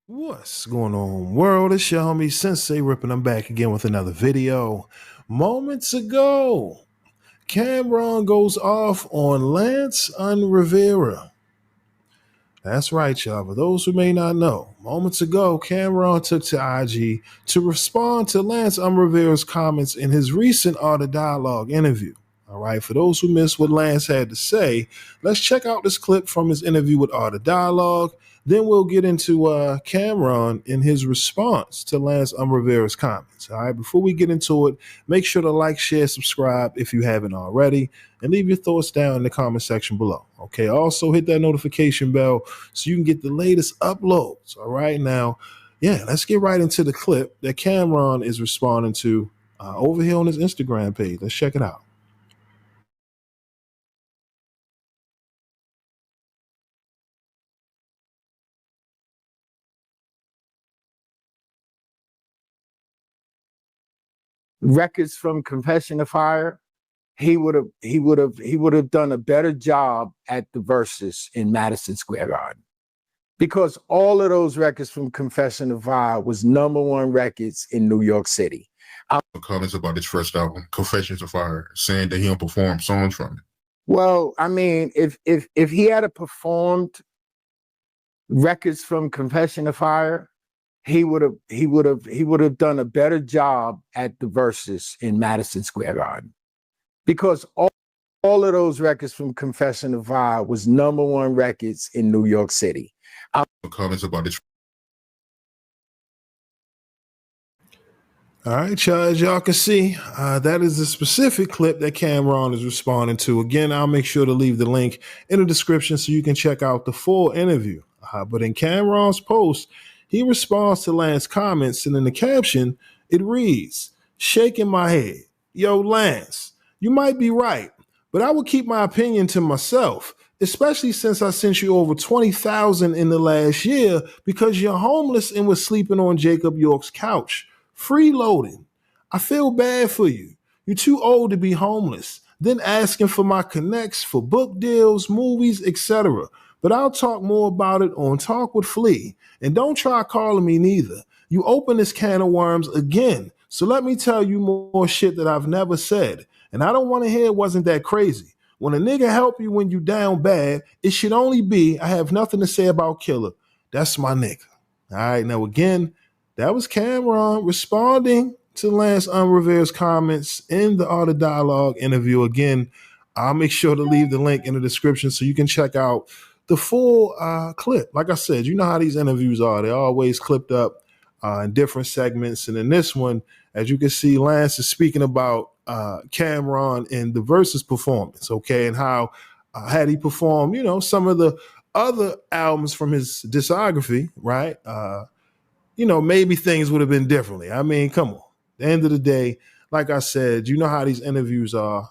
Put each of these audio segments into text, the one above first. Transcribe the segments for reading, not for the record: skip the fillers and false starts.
What's going on, world? It's your homie Sensei Rippin'. I'm back again with another video. Moments ago, Camron goes off on Lance and Rivera. That's right, y'all. For those who may not know, moments ago, Camron took to IG to respond to Lance Rivera's comments in his recent Art of Dialogue interview. All right, for those who missed what Lance had to say, let's check out this clip from his interview with Art of Dialogue. Then we'll get into Camron in his response to Lance Rivera's comments. All right, before we get into it, make sure to like, share, subscribe if you haven't already, and leave your thoughts down in the comment section below. Okay, also hit that notification bell so you can get the latest uploads. All right, now, yeah, let's get right into the clip that Camron is responding to over here on his Instagram page. Let's check it out. Records from Confession of Fire, he would have done a better job at the verses in Madison Square Garden, because all of those records from Confession of Fire was #1 records in New York City. Comments about his first album, Confessions of Fire, saying that he don't perform songs from it. Well, I mean, if he had performed records from Confession of Fire, he would have done a better job at the verses in Madison Square Garden, because all of those records from Confession of Fire was #1 records in New York City. Comments about his. All right, y'all, as y'all can see, that is a specific clip that Camron is responding to. Again, I'll make sure to leave the link in the description so you can check out the full interview. But in Camron's post, he responds to Lance's comments, and in the caption, it reads, "Shaking my head. Yo, Lance, you might be right, but I would keep my opinion to myself, especially since I sent you over 20,000 in the last year because you're homeless and was sleeping on Jacob York's couch. Freeloading. I feel bad for you. You're too old to be homeless. Then asking for my connects for book deals, movies, etc. But I'll talk more about it on Talk with Flea. And don't try calling me neither. You open this can of worms again. So let me tell you more shit that I've never said. And I don't want to hear it wasn't that crazy. When a nigga help you when you down bad, it should only be, I have nothing to say about Killer. That's my nigga." All right, now again, that was Camron responding to Lance Rivera's comments in the Art of Dialogue interview. Again, I'll make sure to leave the link in the description so you can check out the full clip. Like I said, you know how these interviews are. They're always clipped up in different segments. And in this one, as you can see, Lance is speaking about Camron and the Versus performance, okay, and how had he performed, you know, some of the other albums from his discography, right? You know, maybe things would have been differently. I mean, come on. At the end of the day, like I said, you know how these interviews are.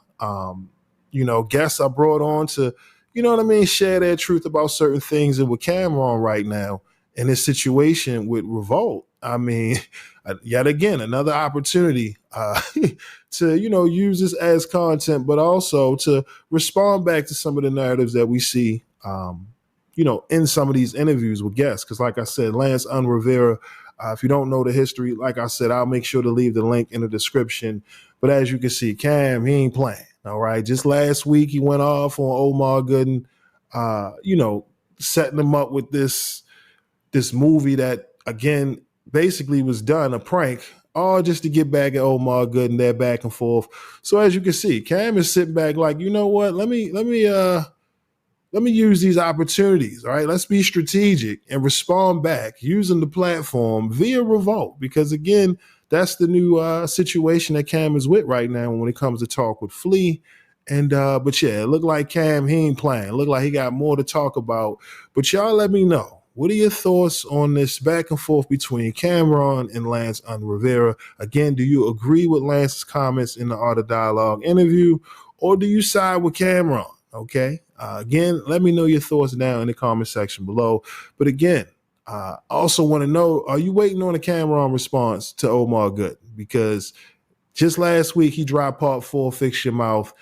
You know, guests are brought on to, you know what I mean, share their truth about certain things. And with Camron right now in this situation with Revolt, I mean, yet again, another opportunity to, you know, use this as content, but also to respond back to some of the narratives that we see you know, in some of these interviews with guests. Because like I said, Lance Rivera, if you don't know the history, like I said, I'll make sure to leave the link in the description. But as you can see, Cam, he ain't playing. All right. Just last week, he went off on Omar Gooden, you know, setting him up with this movie that, again, basically was done, a prank, all just to get back at Omar Gooden, they're back and forth. So as you can see, Cam is sitting back like, you know what, let me use these opportunities. All right, let's be strategic and respond back using the platform via Revolt, because again, that's the new situation that Cam is with right now when it comes to Talk with Flea. And but yeah, it looked like Cam, he ain't playing. It looked like he got more to talk about. But y'all let me know. What are your thoughts on this back and forth between Camron and Lance Rivera? Again, do you agree with Lance's comments in the Art of Dialogue interview, or do you side with Camron? Okay. Again, let me know your thoughts down in the comment section below. But again, also want to know, are you waiting on a Camron response to Omar Gooden? Because just last week he dropped part 4, Fix Your Mouth.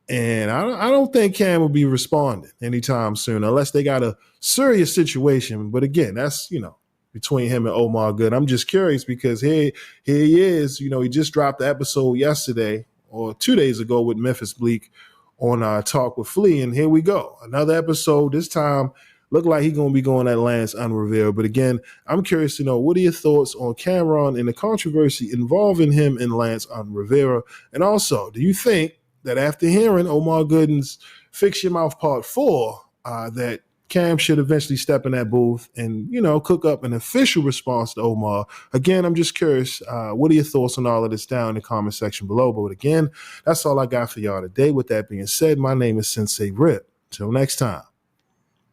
And I don't think Cam will be responding anytime soon unless they got a serious situation. But again, that's, you know, between him and Omar Good. I'm just curious because here he is. You know, he just dropped the episode yesterday or 2 days ago with Memphis Bleak on Talk with Flea, and here we go. Another episode. This time, look like he's going to be going at Lance Rivera. But again, I'm curious to know, what are your thoughts on Camron and the controversy involving him and Lance Rivera? And also, do you think that after hearing Omar Gooden's Fix Your Mouth Part 4, that Cam should eventually step in that booth and, you know, cook up an official response to Omar? Again, I'm just curious, what are your thoughts on all of this down in the comment section below? But again, that's all I got for y'all today. With that being said, my name is Sensei Rip. Till next time,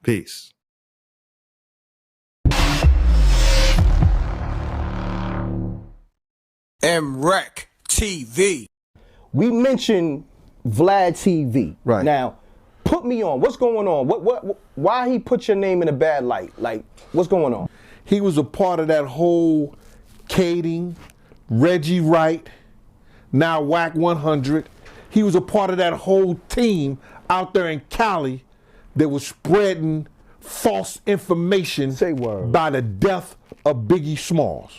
peace. MREC TV. We mentioned Vlad TV. Right. Now, put me on. What's going on? Why he put your name in a bad light? Like, what's going on? He was a part of that whole Kading, Reggie Wright, now Whack 100. He was a part of that whole team out there in Cali that was spreading false information Say word. by the death of Biggie Smalls.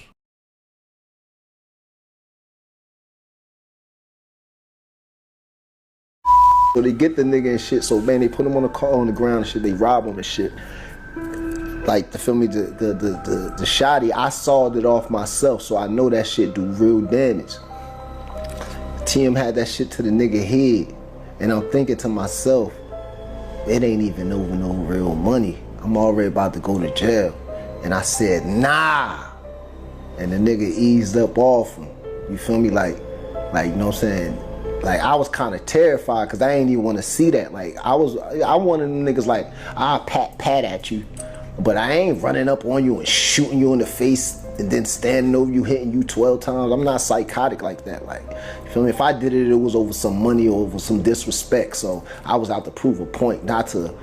So they get the nigga and shit, so man, they put him on the car on the ground and shit, they rob him and shit. Like, the feel me, the shotty, I sawed it off myself, so I know that shit do real damage. TM had that shit to the nigga head, and I'm thinking to myself, it ain't even over no real money. I'm already about to go to jail. And I said, nah. And the nigga eased up off him. You feel me? Like, you know what I'm saying? Like, I was kind of terrified because I ain't even want to see that. Like, I one of them niggas like, I'll pat at you, but I ain't running up on you and shooting you in the face and then standing over you, hitting you 12 times. I'm not psychotic like that. Like, you feel me? If I did it, it was over some money or over some disrespect. So I was out to prove a point, not to,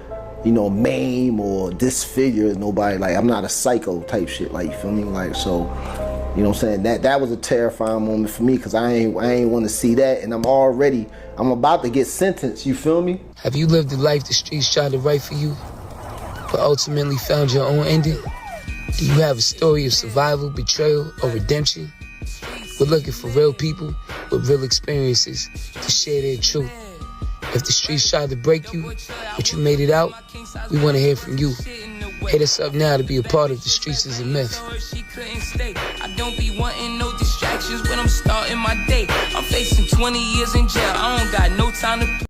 you know, maim or disfigure nobody. Like, I'm not a psycho type shit. Like, you feel me? Like, so, you know what I'm saying? That was a terrifying moment for me because I ain't want to see that, and I'm about to get sentenced, you feel me? Have you lived the life the streets tried to write for you, but ultimately found your own ending? Do you have a story of survival, betrayal, or redemption? We're looking for real people with real experiences to share their truth. If the streets tried to break you, but you made it out, we want to hear from you. Hit us up now to be a part of The Streets Is a Myth. I don't be wanting no distractions when I'm starting my day. I'm facing 20 years in jail. I don't got no time to...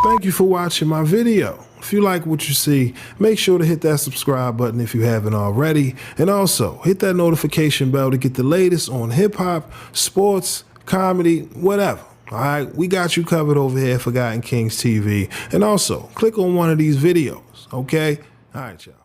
Thank you for watching my video. If you like what you see, make sure to hit that subscribe button if you haven't already. And also, hit that notification bell to get the latest on hip-hop, sports, comedy, whatever. All right, we got you covered over here at Forgotten Kings TV. And also, click on one of these videos, okay? All right, y'all.